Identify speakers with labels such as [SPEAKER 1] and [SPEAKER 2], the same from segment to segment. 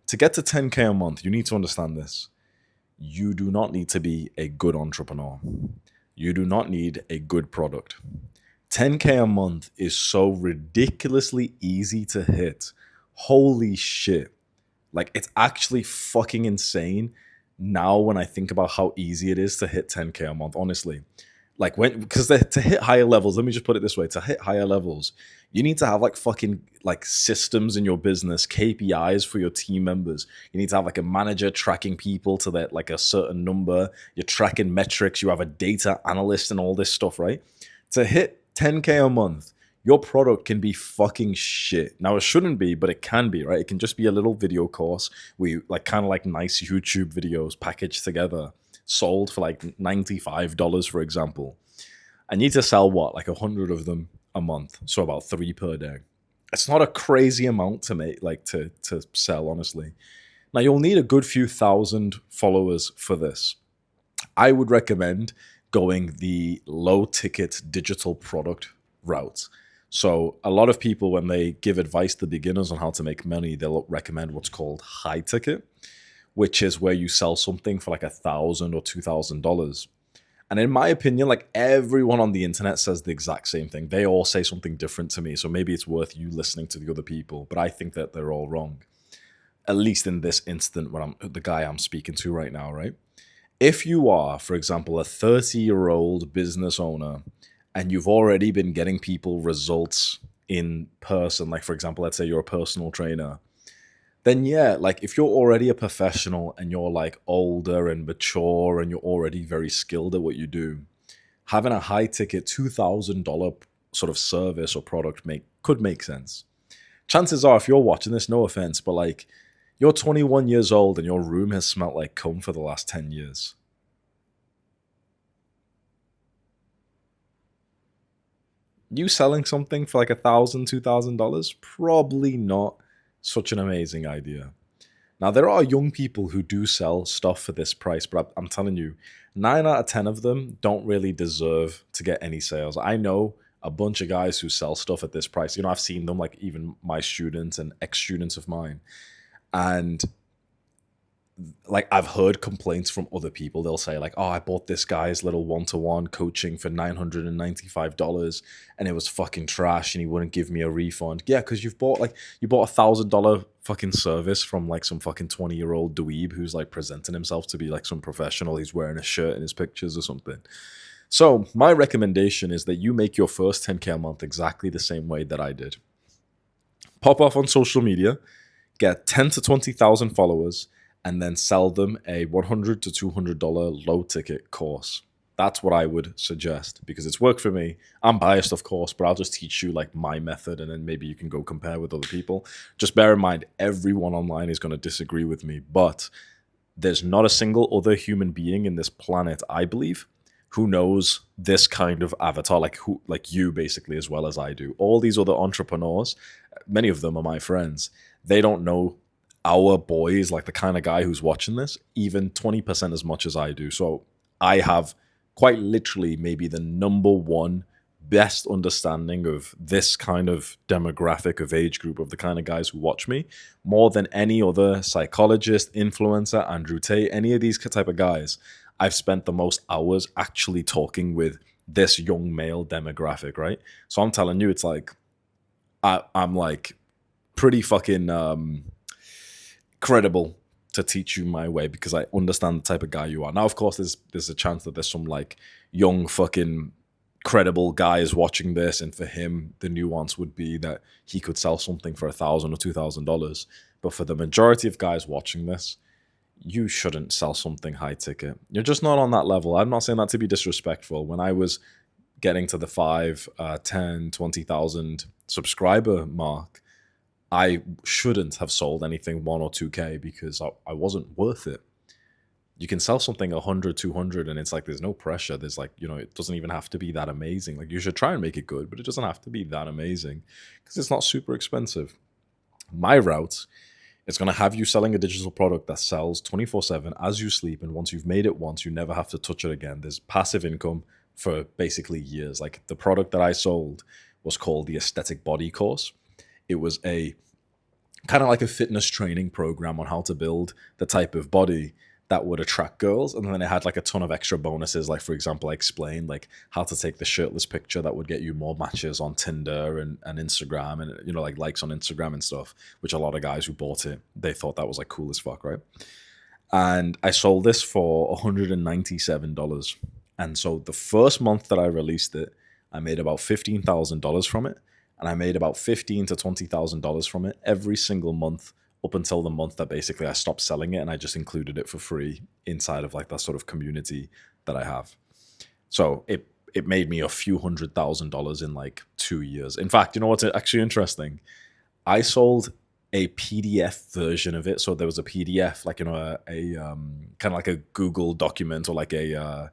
[SPEAKER 1] To get to 10K a month, you need to understand this. You do not need to be a good entrepreneur. You do not need a good product. 10K a month is so ridiculously easy to hit. Holy shit. Like, it's actually fucking insane now when I think about how easy it is to hit 10K a month, honestly. Like, because to hit higher levels, let me just put it this way, to hit higher levels, you need to have like fucking like systems in your business, KPIs for your team members. You need to have like a manager tracking people to that like a certain number. You're tracking metrics. You have a data analyst and all this stuff, right? To hit 10K a month, your product can be fucking shit. Now it shouldn't be, but it can be, right? It can just be a little video course where you like kind of like nice YouTube videos packaged together, sold for like $95, for example. I need to sell what, like 100 of them a month, so about 3 per day. It's not a crazy amount to make, like to sell, honestly. Now you'll need a good few thousand followers for this. I would recommend going the low ticket digital product route. So a lot of people, when they give advice to beginners on how to make money, they'll recommend what's called high ticket, which is where you sell something for like $1,000 or $2,000. And in my opinion, like everyone on the internet says the exact same thing. They all say something different to me. So maybe it's worth you listening to the other people, but I think that they're all wrong. At least in this instant when I'm the guy I'm speaking to right now, right? If you are, for example, a 30-year-old business owner and you've already been getting people results in person, like for example, let's say you're a personal trainer, then yeah, like if you're already a professional and you're like older and mature and you're already very skilled at what you do, having a high ticket $2,000 sort of service or product could make sense. Chances are, if you're watching this, no offense, but like you're 21 years old and your room has smelt like cum for the last 10 years. You selling something for like $1,000, $2,000? Probably not such an amazing idea. Now, there are young people who do sell stuff for this price, but I'm telling you, 9 out of 10 of them don't really deserve to get any sales. I know a bunch of guys who sell stuff at this price. You know, I've seen them, like even my students and ex-students of mine. And like I've heard complaints from other people. They'll say like, "Oh, I bought this guy's little one-to-one coaching for $995, and it was fucking trash, and he wouldn't give me a refund." Yeah, because you bought $1,000 fucking service from like some fucking 20-year-old dweeb who's like presenting himself to be like some professional. He's wearing a shirt in his pictures or something. So my recommendation is that you make your first 10K a month exactly the same way that I did. Pop off on social media, get 10 to 20,000 followers, and then sell them a $100 to $200 low ticket course. That's what I would suggest because it's worked for me. I'm biased, of course, but I'll just teach you like my method and then maybe you can go compare with other people. Just bear in mind, everyone online is going to disagree with me, but there's not a single other human being in this planet, I believe, who knows this kind of avatar, like you basically, as well as I do. All these other entrepreneurs, many of them are my friends. They don't know our boys, like the kind of guy who's watching this, even 20% as much as I do. So I have quite literally maybe the number one best understanding of this kind of demographic of age group of the kind of guys who watch me more than any other psychologist, influencer, Andrew Tate, any of these type of guys. I've spent the most hours actually talking with this young male demographic, right? So I'm telling you, it's like I'm like pretty fucking credible to teach you my way because I understand the type of guy you are. Now, of course, there's a chance that there's some like young fucking credible guys watching this, and for him, the nuance would be that he could sell something for $1,000 or $2,000. But for the majority of guys watching this, you shouldn't sell something high ticket. You're just not on that level. I'm not saying that to be disrespectful. When I was getting to the 5, 10, 20,000 subscriber mark, I shouldn't have sold anything 1 or 2K because I wasn't worth it. You can sell something 100, 200, and it's like there's no pressure. There's like, it doesn't even have to be that amazing. Like you should try and make it good, but it doesn't have to be that amazing because it's not super expensive. My route is going to have you selling a digital product that sells 24/7 as you sleep, and once you've made it once, you never have to touch it again. There's passive income for basically years. Like the product that I sold was called the Aesthetic Body Course. It was a kind of like a fitness training program on how to build the type of body that would attract girls. And then it had like a ton of extra bonuses. Like, for example, I explained like how to take the shirtless picture that would get you more matches on Tinder and Instagram and, you know, like likes on Instagram and stuff, which a lot of guys who bought it, they thought that was like cool as fuck, right? And I sold this for $197. And so the first month that I released it, I made about $15,000 from it, and I made about $15,000 to $20,000 from it every single month up until the month that basically I stopped selling it and I just included it for free inside of like that sort of community that I have. So it made me a few $100,000 in like 2 years. In fact, you know what's actually interesting? I sold a PDF version of it. So there was a PDF, like, you know, a kind of like a Google document or like a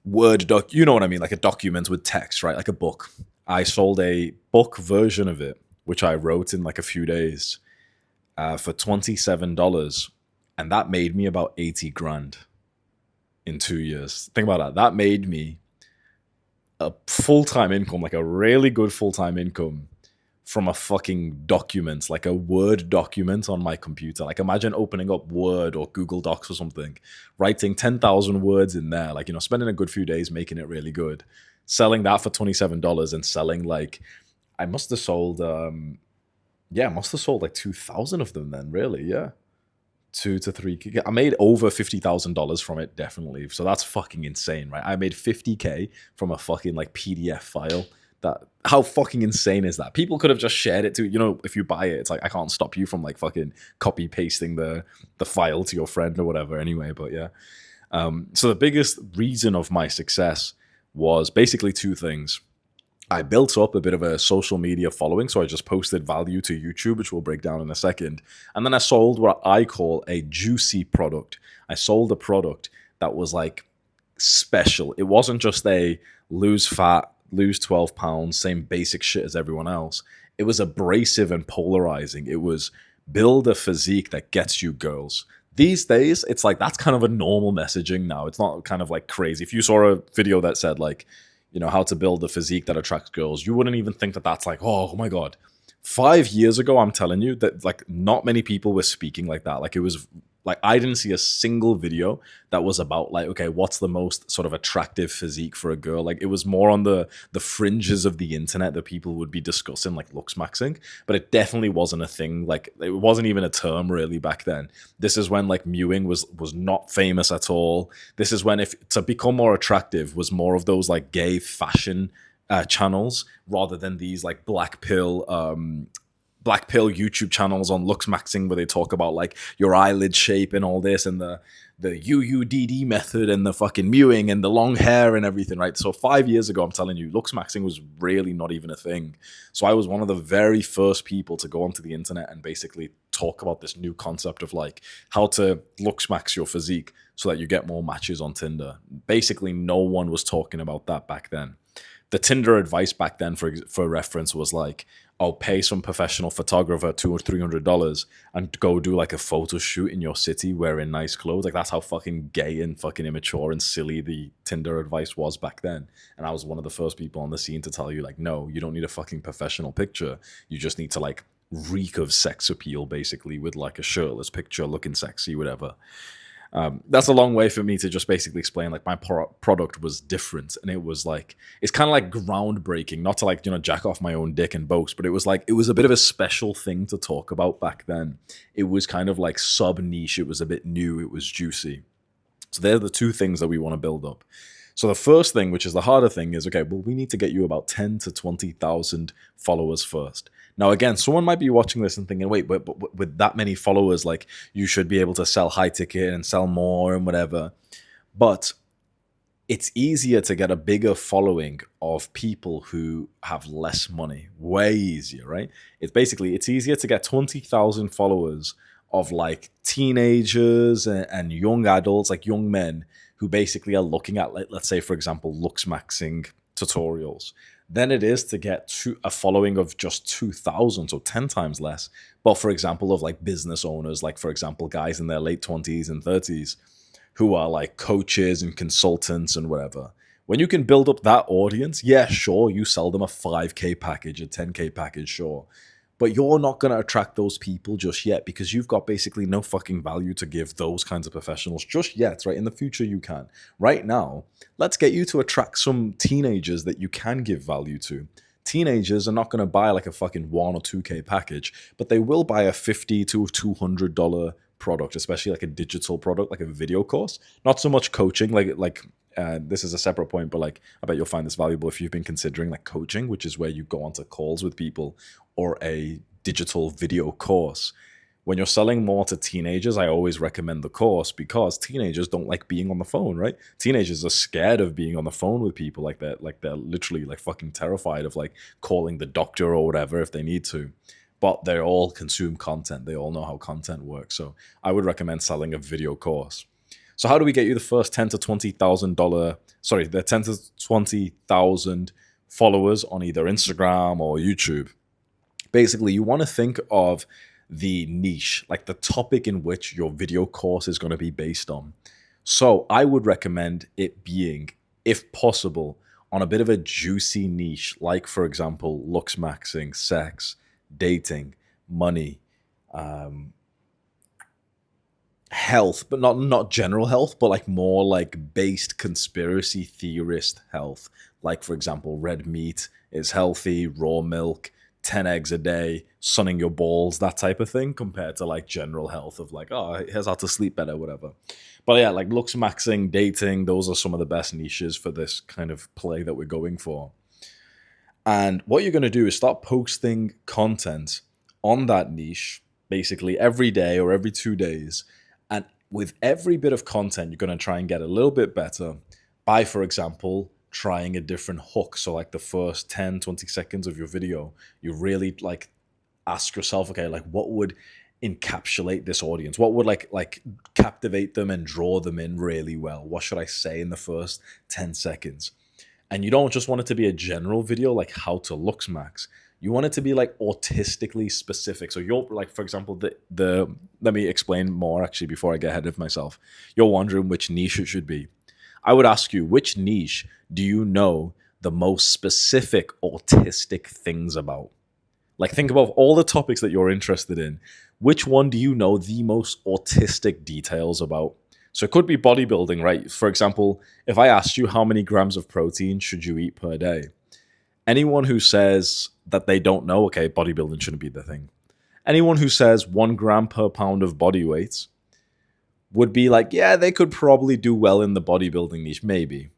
[SPEAKER 1] Word doc, you know what I mean? Like a document with text, right? Like a book. I sold a book version of it, which I wrote in like a few days for $27. And that made me about 80 grand in 2 years. Think about that. That made me a full-time income, like a really good full-time income from a fucking document, like a Word document on my computer. Like imagine opening up Word or Google Docs or something, writing 10,000 words in there, like, you know, spending a good few days making it really good, selling that for $27 and selling like, I must have sold, I must have sold like 2,000 of them then, really, yeah. 2 to 3. I made over $50,000 from it, definitely. So that's fucking insane, right? I made 50K from a fucking like PDF file. That, how fucking insane is that? People could have just shared it to, you know, if you buy it, it's like I can't stop you from like fucking copy pasting the file to your friend or whatever. Anyway, but yeah. So the biggest reason of my success was basically two things. I built up a bit of a social media following, so I just posted value to YouTube, which we'll break down in a second. And then I sold what I call a juicy product. I sold a product that was like special. It wasn't just a lose fat, lose 12 pounds, same basic shit as everyone else. It was abrasive and polarizing. It was build a physique that gets you girls. These days, it's like that's kind of a normal messaging now. It's not kind of like crazy. If you saw a video that said like, you know, how to build a physique that attracts girls, you wouldn't even think that that's like, oh my God. 5 years ago, I'm telling you that like not many people were speaking like that. Like it was like, I didn't see a single video that was about like, okay, what's the most sort of attractive physique for a girl? Like it was more on the fringes of the internet that people would be discussing like looks maxing, but it definitely wasn't a thing. Like it wasn't even a term really back then. This is when like mewing was not famous at all. This is when, if to become more attractive, was more of those like gay fashion channels rather than these like black pill YouTube channels on looks maxing where they talk about like your eyelid shape and all this and the UUDD method and the fucking mewing and the long hair and everything, right? So 5 years ago, I'm telling you, looks maxing was really not even a thing. So I was one of the very first people to go onto the internet and basically talk about this new concept of like how to looks max your physique so that you get more matches on Tinder. Basically, no one was talking about that back then. The Tinder advice back then, for reference, was like, "I'll pay some professional photographer $200 or $300 and go do like a photo shoot in your city wearing nice clothes." Like that's how fucking gay and fucking immature and silly the Tinder advice was back then. And I was one of the first people on the scene to tell you like, no, you don't need a fucking professional picture. You just need to like reek of sex appeal, basically, with like a shirtless picture, looking sexy, whatever. That's a long way for me to just basically explain like my product was different, and it was like, it's kind of like groundbreaking, not to like, you know, jack off my own dick and boast, but it was like, it was a bit of a special thing to talk about back then. It was kind of like sub niche. It was a bit new. It was juicy. So they're the two things that we want to build up. So the first thing, which is the harder thing, is, okay, well, we need to get you about 10 to 20,000 followers first. Now, again, someone might be watching this and thinking, wait, but with that many followers, like, you should be able to sell high ticket and sell more and whatever. But it's easier to get a bigger following of people who have less money. Way easier, right? It's easier to get 20,000 followers of like teenagers and young adults, like young men, who basically are looking at, like, let's say, for example, looks maxing tutorials, than it is to get a following of just 2,000, so 10 times less. But for example, of like business owners, like for example, guys in their late 20s and 30s who are like coaches and consultants and whatever. When you can build up that audience, yeah, sure, you sell them a 5K package, a 10K package, sure. But you're not going to attract those people just yet because you've got basically no fucking value to give those kinds of professionals just yet, right? In the future, you can. Right now, let's get you to attract some teenagers that you can give value to. Teenagers are not going to buy like a fucking 1 or 2K package, but they will buy a $50 to $200 product, especially like a digital product, like a video course. Not so much coaching, this is a separate point, but like I bet you'll find this valuable if you've been considering like coaching, which is where you go onto calls with people, or a digital video course. When you're selling more to teenagers, I always recommend the course because teenagers don't like being on the phone, right? Teenagers are scared of being on the phone with people like that. Like they're literally like fucking terrified of like calling the doctor or whatever if they need to. But they all consume content. They all know how content works. So I would recommend selling a video course. So how do we get you the first $10,000 to $20,000? The 10 to 20,000 followers on either Instagram or YouTube? Basically, you want to think of the niche, like the topic in which your video course is going to be based on. So I would recommend it being, if possible, on a bit of a juicy niche, like, for example, looks maxing, sex, dating, money, health, but not general health, but like more like based conspiracy theorist health. Like, for example, red meat is healthy, raw milk, 10 eggs a day, sunning your balls, that type of thing, compared to like general health of like, oh, here's how to sleep better, whatever. But yeah, like looks maxing, dating, those are some of the best niches for this kind of play that we're going for. And what you're going to do is start posting content on that niche basically every day or every 2 days. And with every bit of content, you're going to try and get a little bit better by, for example, trying a different hook. So like the first 10, 20 seconds of your video, you really like ask yourself, okay, like what would encapsulate this audience? What would like captivate them and draw them in really well? What should I say in the first 10 seconds? And you don't just want it to be a general video like how to looks max. You want it to be like autistically specific. So you're like, for example, the let me explain more actually before I get ahead of myself. You're wondering which niche it should be. I would ask you, which niche do you know the most specific autistic things about? Like, think about all the topics that you're interested in. Which one do you know the most autistic details about? So it could be bodybuilding, right? For example, if I asked you how many grams of protein should you eat per day, anyone who says that they don't know, okay, bodybuilding shouldn't be the thing. Anyone who says 1 gram per pound of body weight would be like, yeah, they could probably do well in the bodybuilding niche, maybe.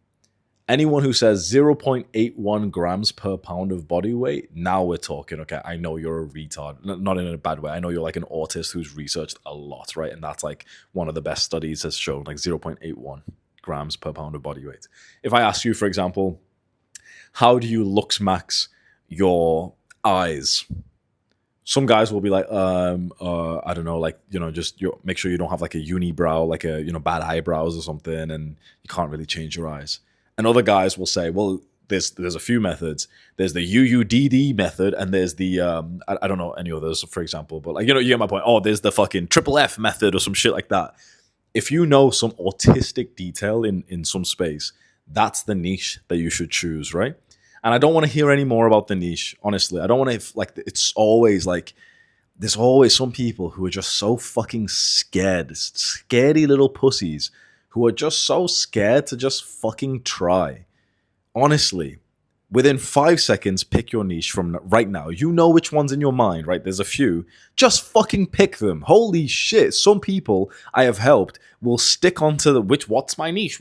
[SPEAKER 1] Anyone who says 0.81 grams per pound of body weight, now we're talking, okay, I know you're a retard. Not in a bad way. I know you're like an autist who's researched a lot, right? And that's like one of the best studies has shown, like 0.81 grams per pound of body weight. If I ask you, for example, how do you looks max your eyes? Some guys will be like, I don't know, like, just make sure you don't have like a unibrow, like a, bad eyebrows or something, and you can't really change your eyes. And other guys will say, well, there's a few methods. There's the UUDD method, and there's the, I don't know any others, for example, but like, you get my point. Oh, there's the fucking triple F method or some shit like that. If you know some autistic detail in some space, that's the niche that you should choose, right? And I don't want to hear any more about the niche, honestly. I don't want to, like, it's always like, there's always some people who are just so fucking scared, scaredy little pussies who are just so scared to just fucking try. Honestly, within 5 seconds, pick your niche from right now. You know which one's in your mind, right? There's a few. Just fucking pick them. Holy shit. Some people I have helped will stick onto what's my niche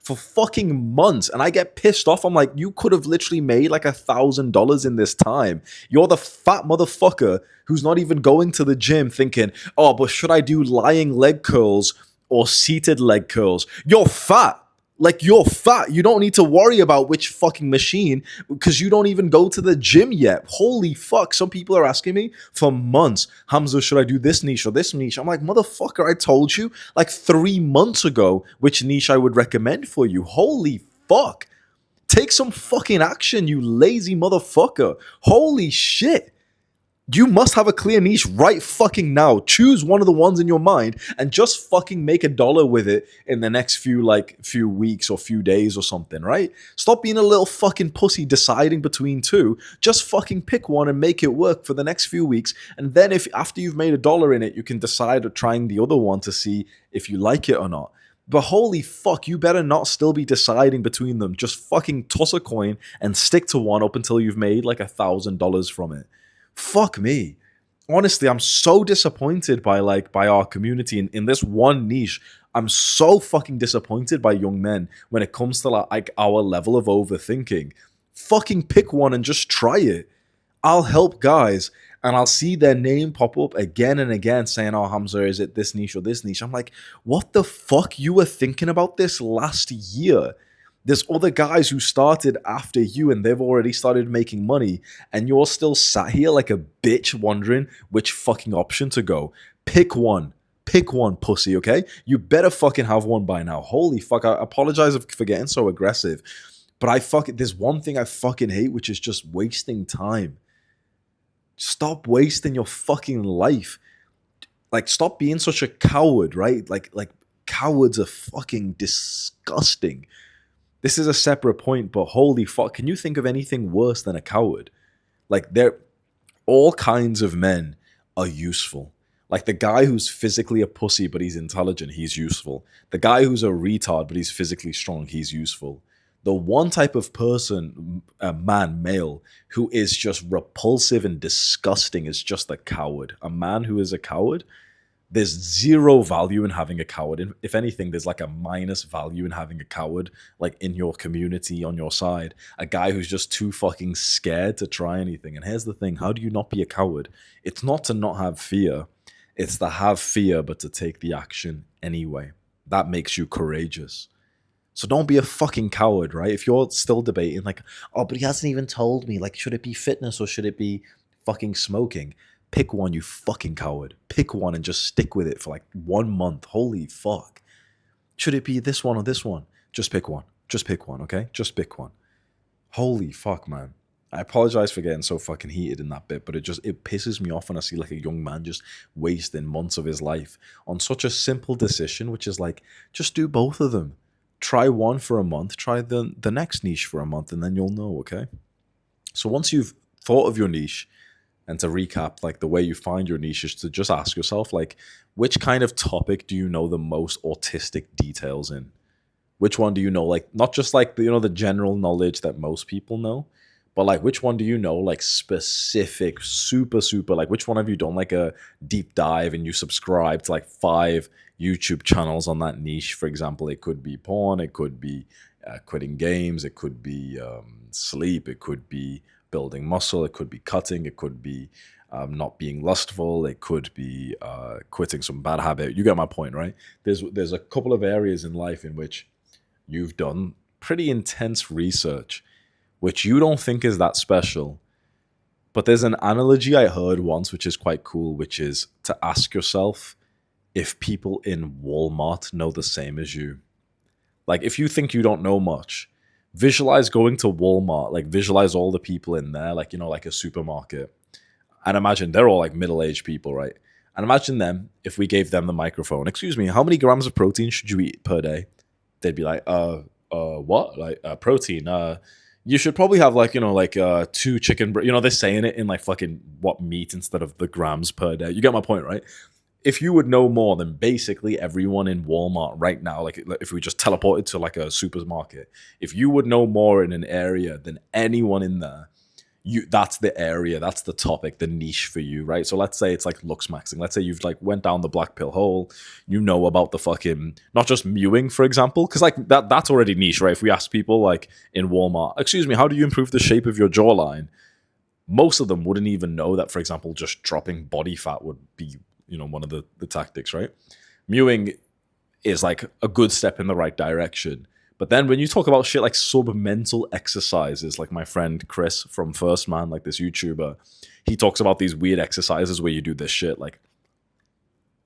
[SPEAKER 1] for fucking months. And I get pissed off. I'm like, you could have literally made like $1,000 in this time. You're the fat motherfucker who's not even going to the gym thinking, oh, but should I do lying leg curls or seated leg curls? You're fat. Like, you're fat. You don't need to worry about which fucking machine because you don't even go to the gym yet. Holy fuck. Some people are asking me for months, Hamza, should I do this niche or this niche? I'm like, motherfucker, I told you like 3 months ago which niche I would recommend for you. Holy fuck. Take some fucking action, you lazy motherfucker. Holy shit. You must have a clear niche right fucking now. Choose one of the ones in your mind and just fucking make $1 with it in the next few weeks or few days or something, right? Stop being a little fucking pussy deciding between two. Just fucking pick one and make it work for the next few weeks. And then if after you've made $1 in it, you can decide of trying the other one to see if you like it or not. But holy fuck, you better not still be deciding between them. Just fucking toss a coin and stick to one up until you've made like $1,000 from it. Fuck me. Honestly, I'm so disappointed by our community in this one niche. I'm so fucking disappointed by young men when it comes to like our level of overthinking. Fucking pick one and just try it. I'll help guys and I'll see their name pop up again and again saying, "Oh, Hamza, is it this niche or this niche?" I'm like, what the fuck? You were thinking about this last year. There's other guys who started after you and they've already started making money, and you're still sat here like a bitch wondering which fucking option to go. Pick one. Pick one, pussy, okay? You better fucking have one by now. Holy fuck, I apologize for getting so aggressive. But there's one thing I fucking hate, which is just wasting time. Stop wasting your fucking life. Like, stop being such a coward, right? Like cowards are fucking disgusting. This is a separate point, but holy fuck, can you think of anything worse than a coward? Like, all kinds of men are useful. Like the guy who's physically a pussy, but he's intelligent, he's useful. The guy who's a retard, but he's physically strong, he's useful. The one type of person, a man, male, who is just repulsive and disgusting is just a coward. A man who is a coward, there's zero value in having a coward. If anything, there's like a minus value in having a coward, like in your community, on your side. A guy who's just too fucking scared to try anything. And here's the thing, how do you not be a coward? It's not to not have fear. It's to have fear, but to take the action anyway. That makes you courageous. So don't be a fucking coward, right? If you're still debating, like, oh, but he hasn't even told me, like, should it be fitness or should it be fucking smoking? Pick one, you fucking coward. Pick one and just stick with it for like 1 month. Holy fuck. Should it be this one or this one? Just pick one. Just pick one, okay? Just pick one. Holy fuck, man. I apologize for getting so fucking heated in that bit, but it pisses me off when I see like a young man just wasting months of his life on such a simple decision, which is like, just do both of them. Try one for a month, try the next niche for a month, and then you'll know, okay? So once you've thought of your niche, and to recap, like the way you find your niche is to just ask yourself, like, which kind of topic do you know the most autistic details in? Which one do you know, like, not just like the general knowledge that most people know, but like which one do you know, like specific, super, like which one have you done like a deep dive and you subscribe to like 5 YouTube channels on that niche? For example, it could be porn, it could be quitting games, it could be sleep, it could be building muscle, it could be cutting, it could be not being lustful, it could be quitting some bad habit. You get my point, right? There's a couple of areas in life in which you've done pretty intense research, which you don't think is that special. But there's an analogy I heard once, which is quite cool, which is to ask yourself if people in Walmart know the same as you. Like, if you think you don't know much, visualize going to Walmart, like visualize all the people in there, like, like a supermarket. And imagine they're all like middle-aged people, right? And imagine them, if we gave them the microphone, excuse me, how many grams of protein should you eat per day? They'd be like, what? Like, protein, you should probably have like, 2 chicken, they're saying it in like fucking what meat instead of the grams per day. You get my point, right? If you would know more than basically everyone in Walmart right now, like if we just teleported to like a supermarket, if you would know more in an area than anyone in there, that's the area, that's the topic, the niche for you, right? So let's say it's like looks maxing. Let's say you've like went down the black pill hole, you know about the fucking, not just mewing, for example, because like that's already niche, right? If we ask people like in Walmart, excuse me, how do you improve the shape of your jawline? Most of them wouldn't even know that, for example, just dropping body fat would be, one of the tactics, right? Mewing is like a good step in the right direction. But then when you talk about shit like sub-mental exercises, like my friend Chris from First Man, like this YouTuber, he talks about these weird exercises where you do this shit, like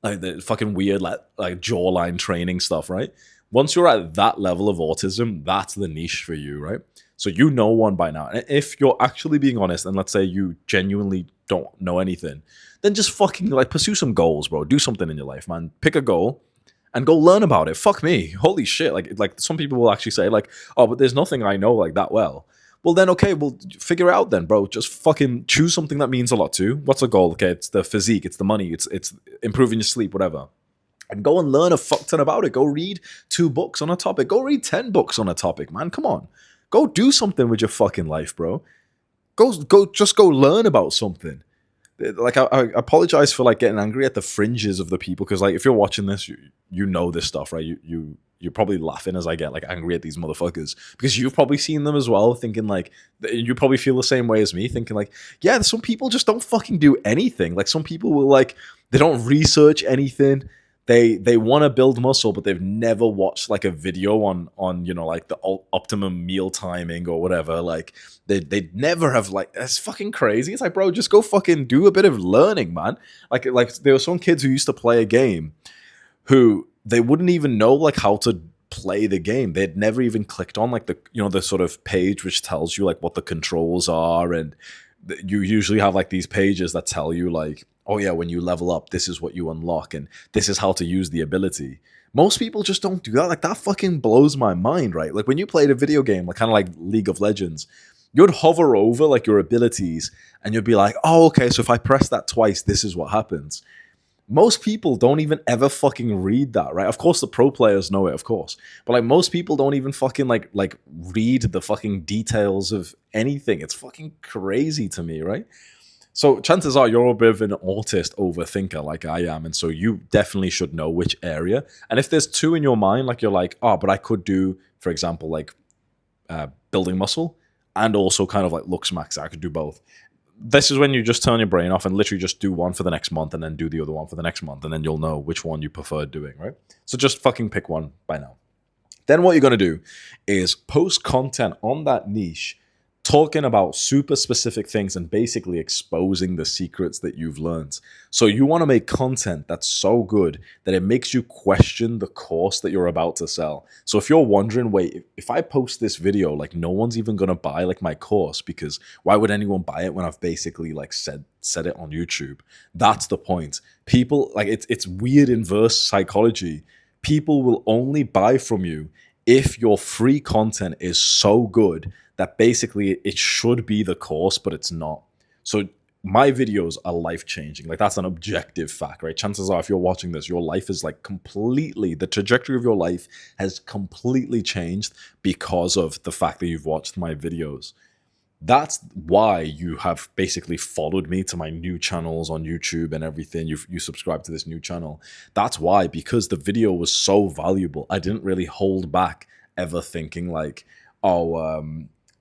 [SPEAKER 1] the fucking weird like jawline training stuff, right? Once you're at that level of autism, that's the niche for you, right? So you know one by now. And if you're actually being honest, and let's say you genuinely don't know anything, then just fucking like pursue some goals, bro. Do something in your life, man. Pick a goal and go learn about it. Fuck me. Holy shit. Like some people will actually say like, oh, but there's nothing I know like that well. Well then, okay, well figure it out then, bro. Just fucking choose something that means a lot to you. What's a goal? Okay, it's the physique, it's the money, it's improving your sleep, whatever. And go and learn a fuck ton about it. Go read 2 books on a topic. Go read 10 books on a topic, man. Come on. Go do something with your fucking life, bro. Just go learn about something. Like I apologize for like getting angry at the fringes of the people, because like if you're watching this, you know this stuff, right? You're probably laughing as I get like angry at these motherfuckers, because you've probably seen them as well, thinking like you probably feel the same way as me, thinking like, yeah, some people just don't fucking do anything. Like some people will like, they don't research anything. They want to build muscle, but they've never watched like a video on you know like the optimum meal timing or whatever. Like they never have, like, that's fucking crazy. It's like, bro, just go fucking do a bit of learning, man. Like there were some kids who used to play a game who they wouldn't even know like how to play the game. They'd never even clicked on like the, you know, the sort of page which tells you like what the controls are, and you usually have like these pages that tell you like, oh yeah, when you level up, this is what you unlock and this is how to use the ability. Most people just don't do that. Like that fucking blows my mind, right? Like when you played a video game, like kind of like League of Legends, you'd hover over like your abilities and you'd be like, oh, okay, so if I press that twice, this is what happens. Most people don't even ever fucking read that, right? Of course the pro players know it, of course, but like most people don't even fucking like read the fucking details of anything. It's fucking crazy to me, right? So chances are you're a bit of an autist overthinker like I am, and so you definitely should know which area. And if there's two in your mind, like you're like, oh, but I could do, for example, like building muscle and also kind of like looks max, I could do both. This is when you just turn your brain off and literally just do one for the next month and then do the other one for the next month, and then you'll know which one you prefer doing, right? So just fucking pick one by now. Then what you're going to do is post content on that niche, talking about super specific things and basically exposing the secrets that you've learned. So you want to make content that's so good that it makes you question the course that you're about to sell. So if you're wondering, wait, if I post this video, like no one's even going to buy like my course, because why would anyone buy it when I've basically like said it on YouTube? That's the point. People, like, it's weird inverse psychology. People will only buy from you if your free content is so good that basically it should be the course, but it's not. So my videos are life-changing. Like that's an objective fact, right? Chances are if you're watching this, your life is like completely, the trajectory of your life has completely changed because of the fact that you've watched my videos. That's why you have basically followed me to my new channels on YouTube and everything. You subscribe to this new channel. That's why, because the video was so valuable. I didn't really hold back ever thinking like, oh,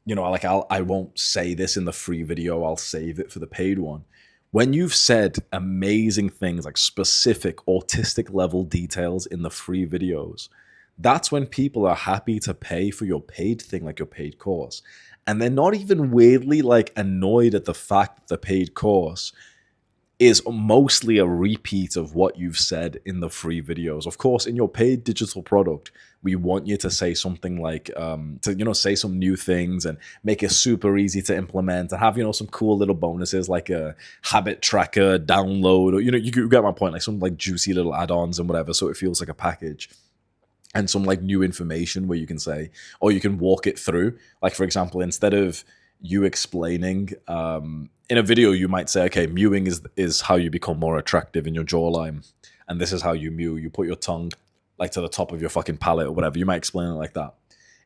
[SPEAKER 1] you know, like I won't say this in the free video, I'll save it for the paid one. When you've said amazing things like specific autistic level details in the free videos, that's when people are happy to pay for your paid thing, like your paid course. And they're not even weirdly like annoyed at the fact that the paid course is mostly a repeat of what you've said in the free videos. Of course, in your paid digital product, we want you to say something like, to, you know, say some new things and make it super easy to implement and have, you know, some cool little bonuses like a habit tracker download, or, you know, you get my point, like some like juicy little add-ons and whatever. So it feels like a package. And some like new information where you can say, or you can walk it through. Like, for example, instead of you explaining, in a video, you might say, okay, mewing is how you become more attractive in your jawline. And this is how you mew. You put your tongue like to the top of your fucking palate or whatever. You might explain it like that.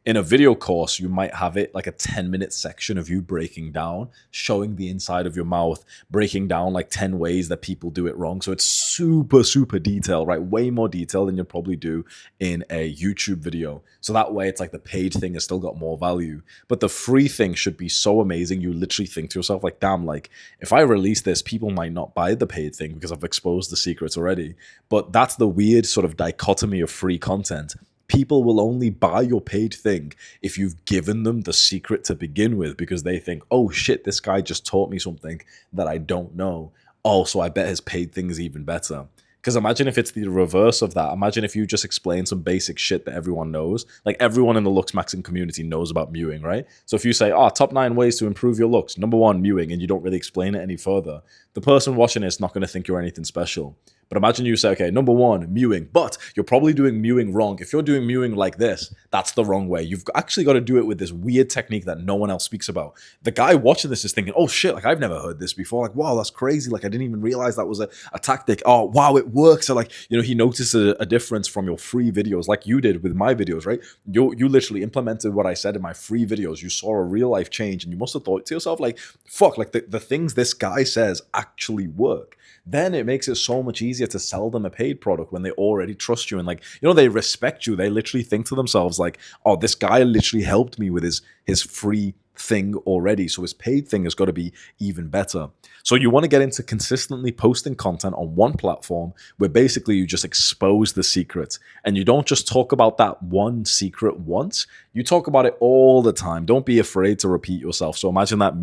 [SPEAKER 1] In a video course, you might have it like a 10-minute section of you breaking down, showing the inside of your mouth, breaking down like 10 ways that people do it wrong. So it's super, super detailed, right? Way more detailed than you'll probably do in a YouTube video. So that way it's like the paid thing has still got more value. But the free thing should be so amazing. You literally think to yourself like, damn, like if I release this, people might not buy the paid thing because I've exposed the secrets already. But that's the weird sort of dichotomy of free content. People will only buy your paid thing if you've given them the secret to begin with, because they think, oh shit, this guy just taught me something that I don't know. Oh, so I bet his paid thing is even better. Because imagine if it's the reverse of that. Imagine if you just explain some basic shit that everyone knows. Like everyone in the looks maxing community knows about mewing, right? So if you say, top 9 ways to improve your looks, number 1, mewing, and you don't really explain it any further, the person watching it's not going to think you're anything special. But imagine you say, okay, number 1, mewing, but you're probably doing mewing wrong. If you're doing mewing like this, that's the wrong way. You've actually got to do it with this weird technique that no one else speaks about. The guy watching this is thinking, oh shit, like I've never heard this before. Like, wow, that's crazy. Like I didn't even realize that was a tactic. Oh, wow, it works. So like, he noticed a difference from your free videos like you did with my videos, right? You literally implemented what I said in my free videos. You saw a real life change and you must have thought to yourself like, fuck, like the things this guy says actually work. Then it makes it so much easier to sell them a paid product when they already trust you and like, they respect you. They literally think to themselves like, oh, this guy literally helped me with his free thing already. So his paid thing has got to be even better. So you want to get into consistently posting content on one platform where basically you just expose the secret and you don't just talk about that one secret once. You talk about it all the time. Don't be afraid to repeat yourself. So imagine that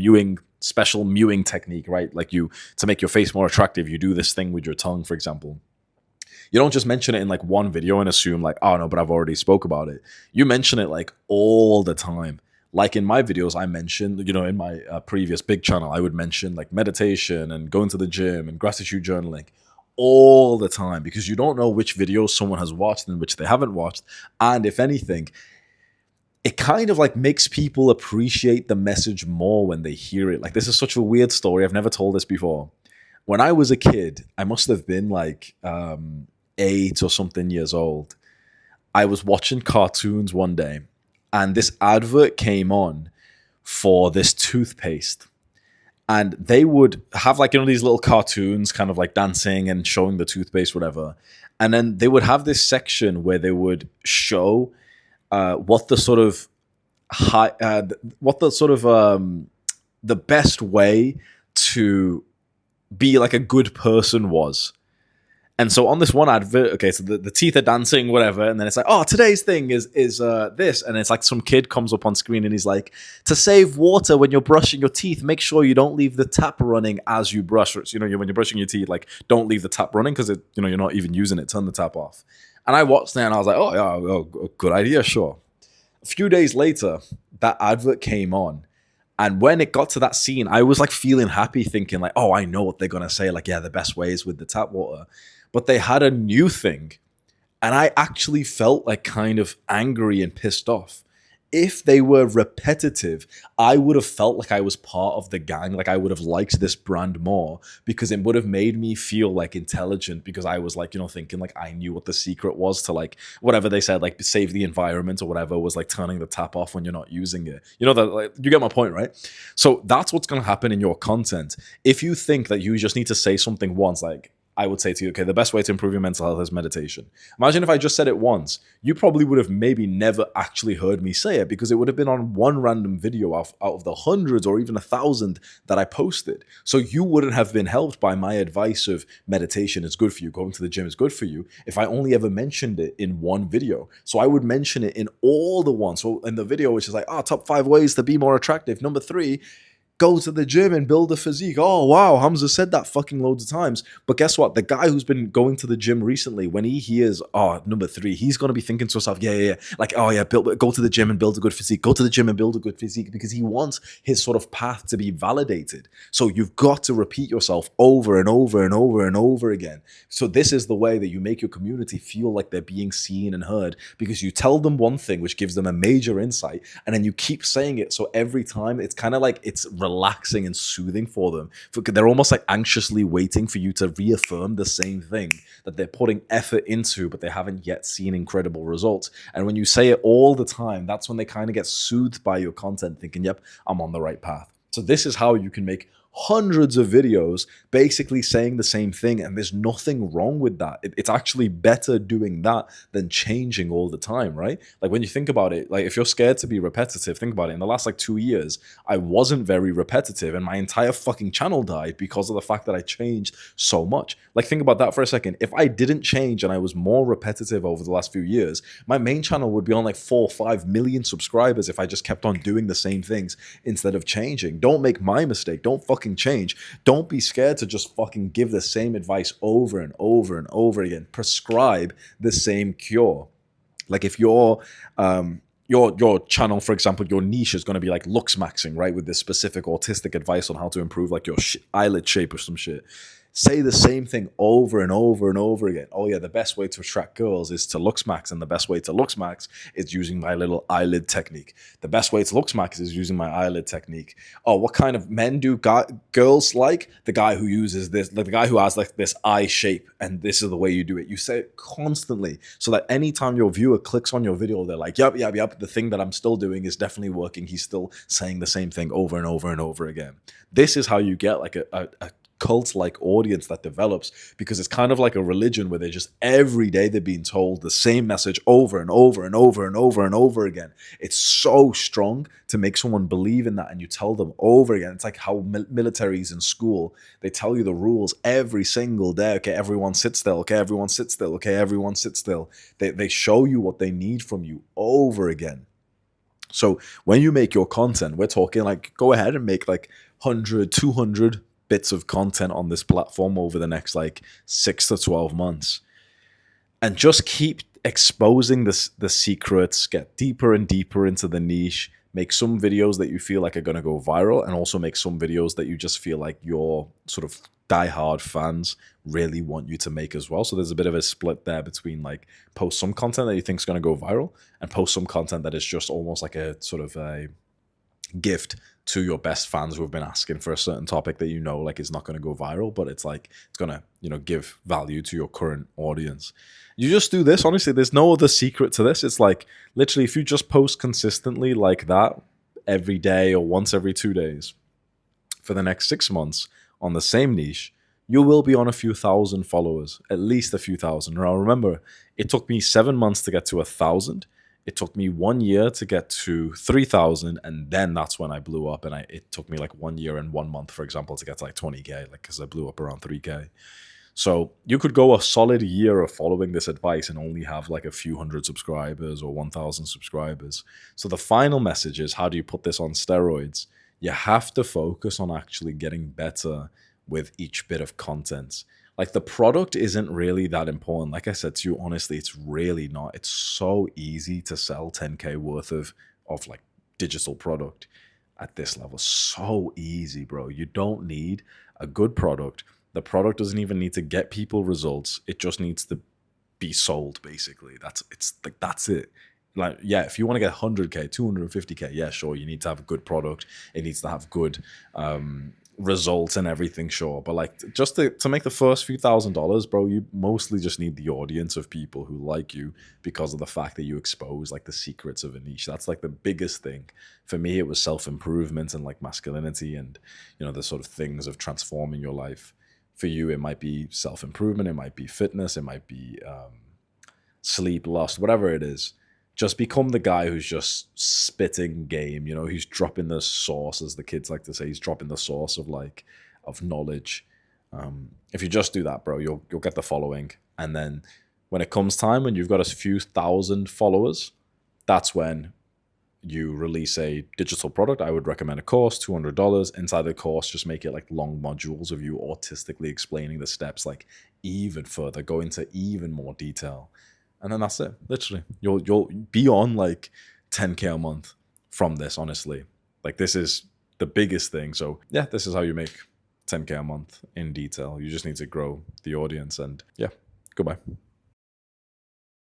[SPEAKER 1] special mewing technique, right? Like to make your face more attractive, you do this thing with your tongue, for example. You don't just mention it in like one video and assume like, oh no, but I've already spoke about it. You mention it like all the time. Like in my videos, I mentioned, in my previous big channel, I would mention like meditation and going to the gym and gratitude journaling all the time because you don't know which videos someone has watched and which they haven't watched. And if anything, it kind of like makes people appreciate the message more when they hear it. Like this is such a weird story. I've never told this before. When I was a kid, I must have been like 8 or something years old. I was watching cartoons one day and this advert came on for this toothpaste. And they would have like, these little cartoons kind of like dancing and showing the toothpaste, whatever. And then they would have this section where they would show what the sort of the best way to be like a good person was. And so on this one advert, okay, so the teeth are dancing, whatever, and then it's like, oh, today's thing is this, and it's like some kid comes up on screen and he's like, to save water when you're brushing your teeth, make sure you don't leave the tap running as you brush. So, when you're brushing your teeth, like don't leave the tap running because you're not even using it. Turn the tap off. And I watched that and I was like, oh, good idea, sure. A few days later, that advert came on. And when it got to that scene, I was like feeling happy, thinking like, oh, I know what they're going to say. Like, yeah, the best way is with the tap water. But they had a new thing. And I actually felt like kind of angry and pissed off. If they were repetitive, I would have felt like I was part of the gang. Like I would have liked this brand more because it would have made me feel like intelligent because I was like, thinking like I knew what the secret was to like whatever they said, like save the environment or whatever was like turning the tap off when you're not using it. Like, you get my point, right? So that's what's going to happen in your content. If you think that you just need to say something once, like I would say to you, okay, the best way to improve your mental health is meditation. Imagine if I just said it once, you probably would have maybe never actually heard me say it because it would have been on one random video out of the hundreds or even 1,000 that I posted. So you wouldn't have been helped by my advice of meditation is good for you, going to the gym is good for you, if I only ever mentioned it in one video. So I would mention it in all the ones. So in the video, which is like, top 5 ways to be more attractive. Number 3, go to the gym and build a physique. Oh, wow, Hamza said that fucking loads of times. But guess what? The guy who's been going to the gym recently, when he hears, number 3, he's going to be thinking to himself, yeah. Like, oh, yeah, go to the gym and build a good physique. Go to the gym and build a good physique because he wants his sort of path to be validated. So you've got to repeat yourself over and over and over and over again. So this is the way that you make your community feel like they're being seen and heard because you tell them one thing, which gives them a major insight, and then you keep saying it. So every time it's kind of like it's relaxing and soothing for them. They're almost like anxiously waiting for you to reaffirm the same thing that they're putting effort into, but they haven't yet seen incredible results. And when you say it all the time, that's when they kind of get soothed by your content, thinking, yep, I'm on the right path. So this is how you can make hundreds of videos basically saying the same thing, and there's nothing wrong with that. It's actually better doing that than changing all the time, right? Like when you think about it, like if you're scared to be repetitive, think about it. In the last like 2 years, I wasn't very repetitive and my entire fucking channel died because of the fact that I changed so much. Like think about that for a second. If I didn't change and I was more repetitive over the last few years, my main channel would be on like 4 or 5 million subscribers if I just kept on doing the same things instead of changing. Don't make my mistake. Don't fucking fucking change. Don't be scared to just fucking give the same advice over and over and over again. Prescribe the same cure. Like if your channel, for example, your niche is going to be like looks maxing, right? With this specific autistic advice on how to improve like your eyelid shape or some shit. Say the same thing over and over and over again. Oh yeah, the best way to attract girls is to looks max, and the best way to looks max is using my little eyelid technique. The best way to looks max is using my eyelid technique. Oh, what kind of men do girls like? The guy who uses this, like the guy who has like this eye shape, and this is the way you do it. You say it constantly so that anytime your viewer clicks on your video, they're like, yep, the thing that I'm still doing is definitely working. He's still saying the same thing over and over and over again. This is how you get like a cult-like audience that develops, because it's kind of like a religion where they're just every day they're being told the same message over and over and over and over and over again. It's so strong to make someone believe in that, and you tell them over again. It's like how militaries in school, they tell you the rules every single day. Okay, everyone sit still. Okay, everyone sit still. Okay, everyone sit still. They show you what they need from you over again. So when you make your content, we're talking like, go ahead and make like 100, 200 bits of content on this platform over the next like 6 to 12 months, and just keep exposing the secrets, get deeper and deeper into the niche, make some videos that you feel like are going to go viral, and also make some videos that you just feel like your sort of diehard fans really want you to make as well. So there's a bit of a split there between like post some content that you think is going to go viral and post some content that is just almost like a sort of a gift to your best fans who have been asking for a certain topic that you know like is not going to go viral, but it's like it's going to, you know, give value to your current audience. You just do this. Honestly, there's no other secret to this. It's like literally if you just post consistently like that every day or once every 2 days for the next 6 months on the same niche, you will be on a few thousand followers, at least a few thousand. Now remember, it took me 7 months to get to 1,000. It took me 1 year to get to 3,000, and then that's when I blew up. And it took me like 1 year and 1 month, for example, to get to like 20K, like because I blew up around 3K. So you could go a solid year of following this advice and only have like a few hundred subscribers or 1,000 subscribers. So the final message is, how do you put this on steroids? You have to focus on actually getting better with each bit of content. Like the product isn't really that important. Like I said to you, honestly, it's really not. It's so easy to sell 10K worth of like digital product at this level. So easy, bro. You don't need a good product. The product doesn't even need to get people results. It just needs to be sold, basically. That's it. Like, yeah, if you want to get 100K, 250K, yeah, sure, you need to have a good product. It needs to have good results and everything, sure, but like just to make the first few $1,000s, bro, you mostly just need the audience of people who like you because of the fact that you expose like the secrets of a niche. That's like the biggest thing for me. It was self-improvement and like masculinity and, you know, the sort of things of transforming your life. For you, it might be self-improvement, it might be fitness, it might be sleep, lust, whatever it is. Just become the guy who's just spitting game, you know, he's dropping the sauce, as the kids like to say. He's dropping the sauce of like, of knowledge. If you just do that, bro, you'll get the following. And then when it comes time, when you've got a few thousand followers, that's when you release a digital product. I would recommend a course, $200. Inside the course, just make it like long modules of you autistically explaining the steps like even further, go into even more detail. And then that's it. Literally, you'll be on like 10K a month from this. Honestly, like this is the biggest thing. So yeah, this is how you make 10K a month in detail. You just need to grow the audience, and yeah, goodbye.